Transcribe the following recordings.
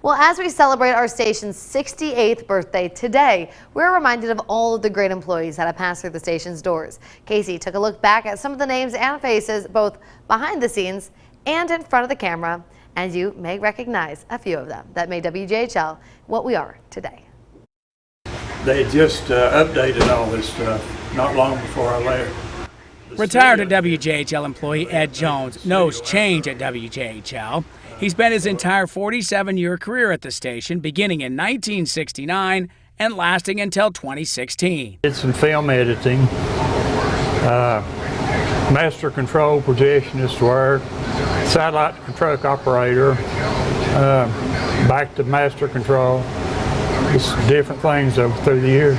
Well, as we celebrate our station's 68th birthday today, we're reminded of all of the great employees that have passed through the station's doors. Casey took a look back at some of the names and faces, both behind the scenes and in front of the camera, and you may recognize a few of them that made WJHL what we are today. They just updated all this stuff not long before I left. Retired WJHL employee Ed Jones knows change at WJHL. He spent his entire 47-year career at the station, beginning in 1969 and lasting until 2016. Did some film editing, master control projectionist work, satellite control operator, back to master control, just different things through the years.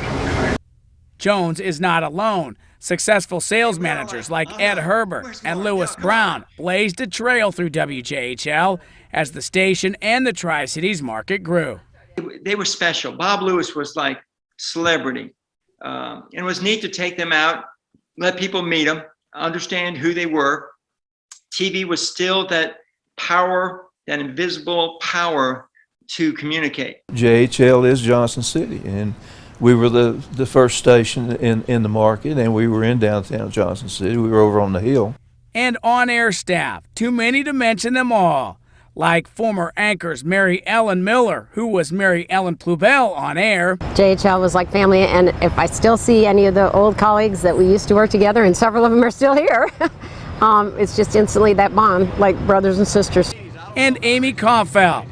Jones is not alone. Successful sales managers like Ed Herbert and Lewis Brown blazed a trail through WJHL as the station and the Tri-Cities market grew. They were special. Bob Lewis was like celebrity. And it was neat to take them out, let people meet them, understand who they were. TV was still that power, that invisible power to communicate. JHL is Johnson City, and we were the first station in the market, and we were in downtown Johnson City. We were over on the hill. And on-air staff, too many to mention them all, like former anchors Mary Ellen Miller, who was Mary Ellen PLUBELL on air. JHL was like family, and if I still see any of the old colleagues that we used to work together, and several of them are still here, it's just instantly that bond, like brothers and sisters. And Amy KAUFELDT,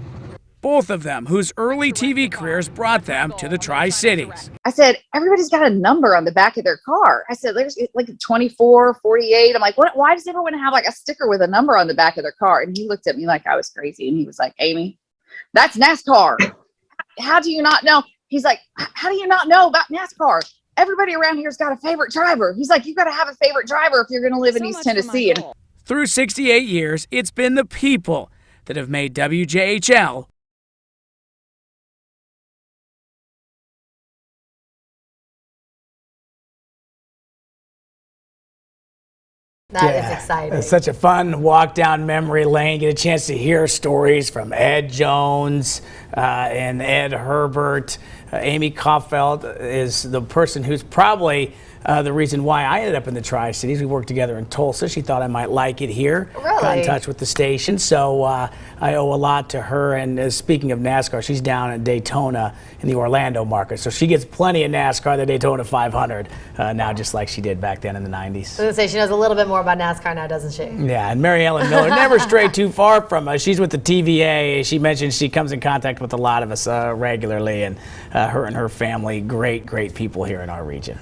both of them whose early TV careers brought them to the Tri-Cities. I said, everybody's got a number on the back of their car. I said, there's like 24, 48. I'm like, why does everyone have like a sticker with a number on the back of their car? And he looked at me like I was crazy. And he was like, Amy, that's NASCAR. How do you not know? He's like, how do you not know about NASCAR? Everybody around here's got a favorite driver. He's like, you've got to have a favorite driver if you're going to live in East Tennessee. And through 68 years, it's been the people that have made WJHL That is exciting. It's such a fun walk down memory lane. Get a chance to hear stories from Ed Jones and Ed Herbert. Amy KAUFELDT is the person who's probably the reason why I ended up in the Tri-Cities. We worked together in Tulsa. She thought I might like it here. Really? Got in touch with the station, so I owe a lot to her. And speaking of NASCAR, she's down at Daytona in the Orlando market, so she gets plenty of NASCAR, the Daytona 500, now, just like she did back then in the 90s. I was going to say, she knows a little bit more about NASCAR now, doesn't she? Yeah, and Mary Ellen Miller never strayed too far from us. She's with the TVA. She mentioned she comes in contact with a lot of us regularly, and her and her family, great people here in our region.